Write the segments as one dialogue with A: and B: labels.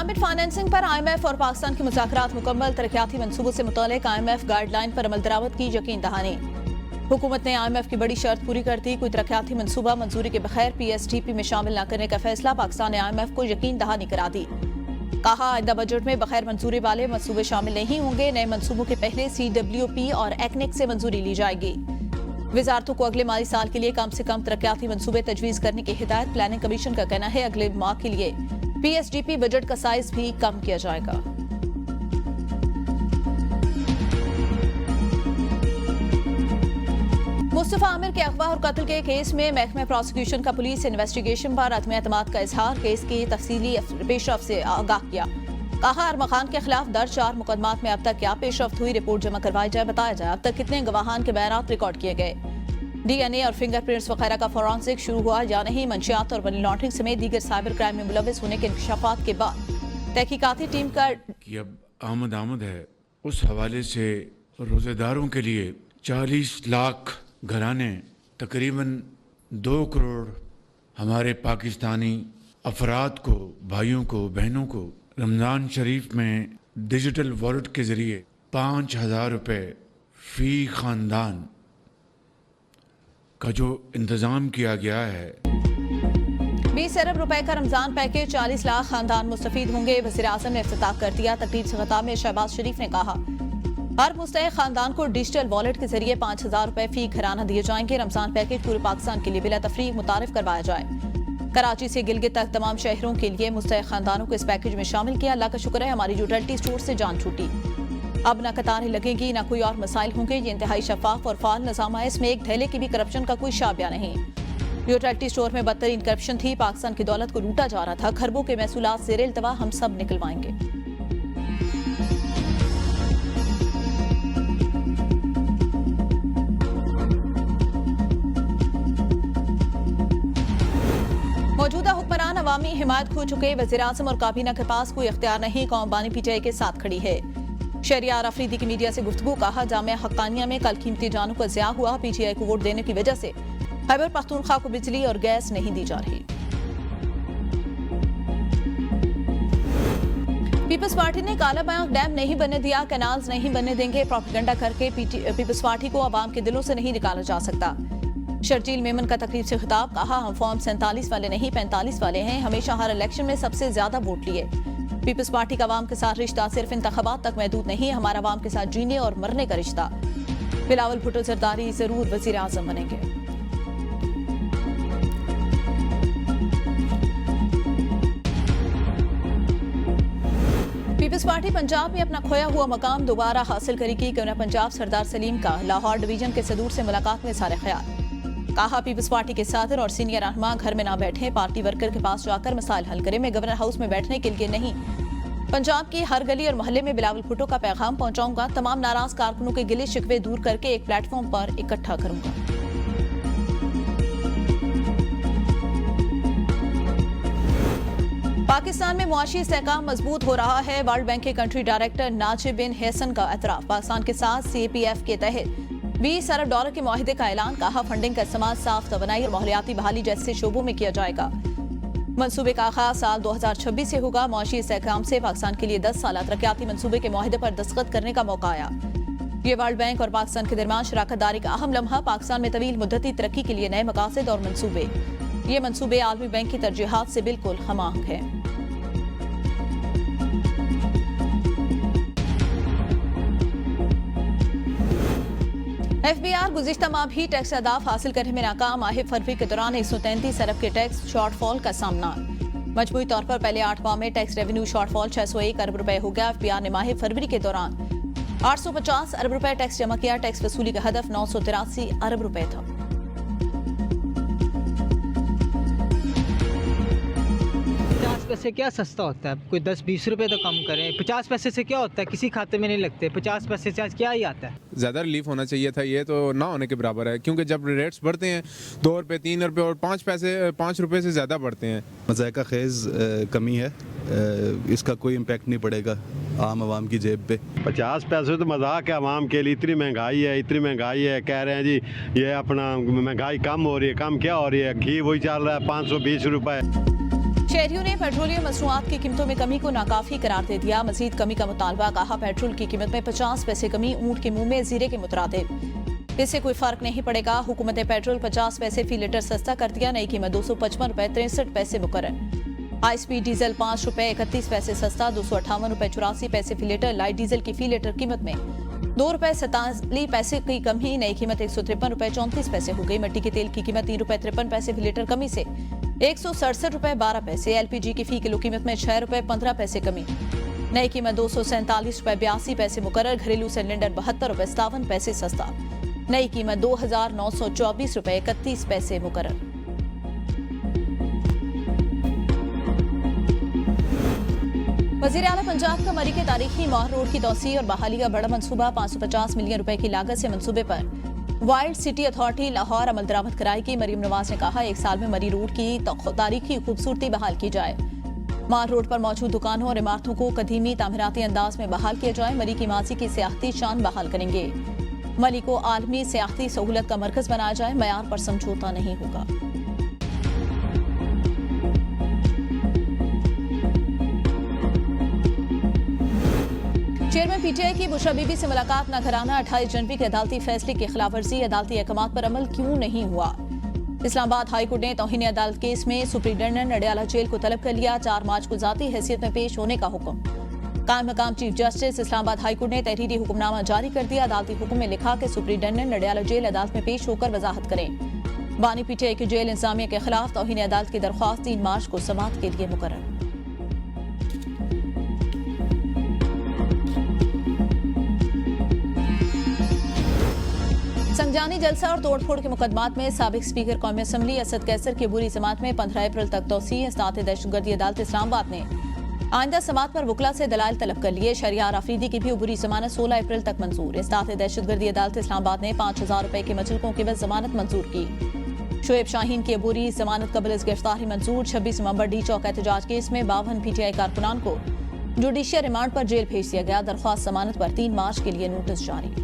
A: Climate financing पर IMF और पाकिस्तान के मुज़ाकरात मुकम्मल। तरक्याती मंसूबों से मुतालिक IMF गाइडलाइन पर अमल दरामद की यकीन दहानी। हुकूमत ने IMF की बड़ी शर्त पूरी कर दी। कोई तरक्याती मंसूबा मंजूरी के बगैर PSDP में शामिल न करने का फैसला। पाकिस्तान ने IMF को यकीन दहानी करा दी। कहा आइंदा बजट में बगैर मंजूरी वाले मंसूबे शामिल नहीं होंगे। नए मंसूबों के पहले CWP और ECNIC से मंजूरी ली जाएगी। वजारतों को अगले माली साल के लिए कम से कम तरक्याती मंसूबे तजवीज करने की हिदायत। प्लानिंग कमीशन का कहना है अगले माह के लिए PSDP बजट का साइज भी कम किया जाएगा। मुस्तफा आमिर के अगवा और कत्ल के केस में महकमा प्रोसिक्यूशन का पुलिस इन्वेस्टिगेशन पर अदम एतमाद का इजहार। केस की तफसीली पेशरफ से आगाह किया। कहा अरमा खान के खिलाफ दर्ज 4 मुकदमात में अब तक क्या पेशरफ्त हुई, रिपोर्ट जमा करवाई जाए। बताया जाए अब तक कितने गवाहान के बयानात रिकॉर्ड किए गए। DNA और फिंगरप्रिंट्स वगैरह का फॉरेंसिक शुरू हुआ या नहीं। मंशियात और मनी लॉन्ड्रिंग समेत दीगर साइबर क्राइम में मुलविस होने के इंकशाफात के बाद तहकीकाती टीम का
B: अब आमद है। उस हवाले से रोजेदारों के लिए 40 लाख घराने, तकरीबन 2 करोड़ हमारे पाकिस्तानी अफराद को, भाइयों को, बहनों को रमज़ान शरीफ में डिजिटल वॉलेट के ज़रिए 5,000 रुपये फ़ी ख़ानदान का जो इंतज़ाम किया गया है।
A: 20 अरब रुपए का रमजान पैकेज, 40 लाख खानदान मुस्तफीद होंगे। वज़ीर आज़म ने इफ्तिताह कर दिया। तकरीर से खिताब में शहबाज शरीफ ने कहा हर मुस्तहिक खानदान को डिजिटल वॉलेट के जरिए 5,000 रुपए फी घराना दिए जाएंगे। रमजान पैकेज पूरे पाकिस्तान के लिए बिला तफरीक मुतारिफ करवाया जाए। कराची से गिलगित तक तमाम शहरों के लिए मुस्तहिक खानदानों को इस पैकेज में शामिल किया। अल्लाह का शुक्र है हमारी यूटिलिटी स्टोर से जान छूटी। अब न कतारें लगेगी, न कोई और मसाइल होंगे। ये इंतहाई शफाफ और फाल निज़ाम है। इसमें एक थैले की भी करप्शन का कोई शाबिया नहीं। यूटिलिटी स्टोर में बदतरीन करप्शन थी। पाकिस्तान की दौलत को लूटा जा रहा था। खरबों के महसूलात ज़ेर इल्तवा हम सब निकलवाएंगे। मौजूदा हुक्मरान अवामी हिमायत खो चुके। वज़ीर आज़म और काबीना के पास कोई इख्तियार नहीं। कौम बानी PTI के साथ खड़ी है। शहरियार अफरीदी की मीडिया से गुफ्तगू। कहा जामिया हक्कानिया में कल कीमती जानों का ज़िया हुआ। PTI को वोट देने की वजह से खैबर पख्तूनख्वा को बिजली और गैस नहीं दी जा रही। पीपल्स पार्टी ने काला बयान डैम नहीं बनने दिया, कैनाल्स नहीं बनने देंगे। प्रोपेगेंडा करके पीपल्स पार्टी को अवाम के दिलों से नहीं निकाला जा सकता। शर्जील मेमन का तकरीब से खिताब। कहा हम फॉर्म 47 वाले नहीं 45 वाले हैं। हमेशा हर इलेक्शन में सबसे ज्यादा वोट लिए। पीपल्स पार्टी का अवाम के साथ रिश्ता सिर्फ इंतखाबात तक महदूद नहीं। हमारा अवाम के साथ जीने और मरने का रिश्ता। बिलावल भुट्टो जरदारी जरूर वजीर आजम बनेंगे। पीपल्स पार्टी पंजाब में अपना खोया हुआ मकाम दोबारा हासिल करेगी। गवर्नर पंजाब सरदार सलीम का लाहौर डिवीजन के सदूर से मुलाकात में सारे ख्याल। कहा पीपल्स पार्टी के सदर और सीनियर रहनुमा घर में ना बैठे, पार्टी वर्कर के पास जाकर मसाइल हल करें। मैं गवर्नर हाउस में बैठने के लिए नहीं, पंजाब की हर गली और मोहल्ले में बिलावल भुट्टो का पैगाम पहुंचाऊंगा। तमाम नाराज कारकुनों के गिले शिकवे दूर करके एक प्लेटफॉर्म पर इकट्ठा करूंगा। पाकिस्तान में मुआशी इस्तेहकाम मजबूत हो रहा है। वर्ल्ड बैंक के कंट्री डायरेक्टर नाजिब बिन हसन का एतराफ। पाकिस्तान के साथ CPF के तहत $20 अरब के मुआहिदे का ऐलान। कहा फंडिंग का इस्तेमाल साफ तवानाई और माहौलियाती बहाली जैसे शोबों में किया जाएगा। मंसूबे का आगाज साल 2026 से होगा। मुआशी इस्तेहकाम से पाकिस्तान के लिए 10 साल तरक्याती मंसूबे के मुआहिदे पर दस्तखत करने का मौका आया। ये वर्ल्ड बैंक और पाकिस्तान के दरमियान शराकत दारी का अहम लम्हा। पाकिस्तान में तवील मुद्दती तरक्की के लिए नए मकासद और मंसूबे। ये मंसूबे आलमी बैंक की तरजीहात से बिल्कुल हमाहंग है। FBR गुज़िश्ता माह भी टैक्स अहदाफ हासिल करने में नाकाम। माह फरवरी के दौरान 133 अरब के टैक्स शॉर्टफॉल का सामना। मजमूई तौर पर पहले 8 माह में टैक्स रेवेन्यू शॉर्टफॉल 601 अरब रुपए हो गया। FBR ने माह फरवरी के दौरान 850 अरब रुपए टैक्स जमा किया। टैक्स वसूली का हदफ 983 अरब रुपए था।
C: पैसे क्या सस्ता होता है? कोई 10-20 रुपए तो कम करें। 50 पैसे से क्या होता है? किसी खाते में नहीं लगते। 50 पैसे से आज क्या ही आता है?
D: ज़्यादा रिलीफ होना चाहिए था। ये तो ना होने के बराबर है, क्योंकि जब रेट्स बढ़ते हैं 2 रुपये 3 रुपये और 5 रुपये से ज़्यादा बढ़ते हैं।
E: मज़ायका खेज़ कमी है, इसका कोई इम्पेक्ट नहीं पड़ेगा आम आवाम की जेब पे।
F: 50 पैसे तो मजाक है आवाम के लिए। इतनी महंगाई है, कह रहे हैं जी ये अपना महंगाई कम हो रही है। कम क्या हो रही है? घी वही चल रहा है 520 रुपये।
A: शहरियों ने पेट्रोलियम मसनूआत की कीमतों में कमी को नाकाफी करार दे दिया। मजीद कमी का मुतालबा, कहा पेट्रोल की कीमत में 50 पैसे कमी ऊंट के मुंह में जीरे के मुतरादिफ। इससे कोई फर्क नहीं पड़ेगा। हुकूमत ने पेट्रोल 50 पैसे फी लीटर सस्ता कर दिया। नई कीमत 255 रुपए 63 पैसे मुकर्रर। हाई स्पीड डीजल 5 रुपए 31 पैसे सस्ता, 258 रुपए 84 पैसे फी लीटर। लाइट डीजल की फी लीटर कीमत में 2 रुपए 47 पैसे की कमी। नई कीमत 153 रुपए 34 पैसे हो गई। मिट्टी के तेल की कीमत 3 रुपए 53 पैसे फी लीटर कमी से 167 रुपए 12 पैसे। एलपीजी की फी किलो कीमत में 6 रुपए 15 पैसे कमी। नई कीमत 247 रुपए 82 पैसे मुकर्रर। घरेलू सिलेंडर 72 रुपए 57 पैसे सस्ता। नई कीमत 2924 रुपए 31 पैसे मुकर्रर। वज़ीर आला पंजाब का मरी के तारीखी माह रोड की तौसीह और बहाली का बड़ा मंसूबा 550 मिलियन रुपए की लागत से मंसूबे पर वाइल्ड सिटी अथॉरिटी लाहौर अमल दरामद कराएगी। मरीम नवाज ने कहा 1 साल में मरी रोड की तारीखी खूबसूरती बहाल की जाए। मार रोड पर मौजूद दुकानों और इमारतों को कदीमी तामीराती अंदाज में बहाल किया जाए। मरी की माजी की सियाहती शान बहाल करेंगे। मरी को आलमी सियाहती सहूलत का मरकज बनाया जाए। मयार पर समझौता नहीं होगा। चेयरमैन पीटीआई की बुशरा बीबी से मुलाकात न कराना। 28 जनवरी के अदालती फैसले की खिलाफवर्जी, अदालती अहकामात पर अमल क्यों नहीं हुआ। इस्लामाबाद हाईकोर्ट ने तौहीन अदालत केस में सुप्रीडेंटेंट नडियाला जेल को तलब कर लिया। 4 मार्च को जाती हैसियत में पेश होने का हुक्म। कायम मकाम चीफ जस्टिस इस्लामाबाद हाईकोर्ट ने तहरीरी हुक्मनामा जारी कर दिया। अदालती हुक्म में लिखा कि सुप्रीडेंटेंट नडियाला जेल अदालत में पेश होकर वजाहत करें। बानी पीटीआई की जेल इंतजामिया के खिलाफ तौहीन अदालत की दरख्वास्त 3 मार्च को समाअत के लिए मुकर्रर। संजानी जलसा और तोड़फोड़ के मुकदमात में साबिक स्पीकर कौमी असम्बली असद कैसर की बुरी जमात में 15 अप्रैल तक तौसीह। इस्तात दहशतगर्दी अदालत इस्लामाबाद ने आइंदा समात पर वकला से दलाइल तलब कर लिए। शरियार आफरीदी की भी बुरी जमानत 16 अप्रैल तक मंजूर। इस्तात दहशतगर्दी अदालत इस्लामाबाद ने 5000 रुपए के मचलकों की जमानत मंजूर की। शोएब शाहीन की बुरी जमानत कबल गिरफ्तारी मंजूर। 26 नवंबर डी चौक एहतजाज केस में 52 पीटीआई कारकुनान को जुडिशियल रिमांड पर जेल भेज दिया गया। दरख्वास्त जमानत पर 3 मार्च के लिए नोटिस जारी।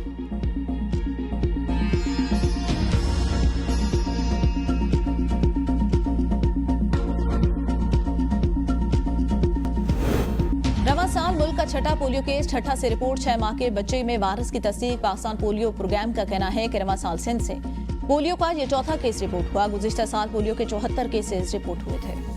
A: रवां साल मुल्क का छठा पोलियो केस। ठट्ठा से रिपोर्ट 6 माह के बच्चे में वायरस की तस्दीक। पाकिस्तान पोलियो प्रोग्राम का कहना है कि रवां साल सिंध से पोलियो का यह चौथा केस रिपोर्ट हुआ। गुज़िश्ता साल पोलियो के 74 केसेस रिपोर्ट हुए थे।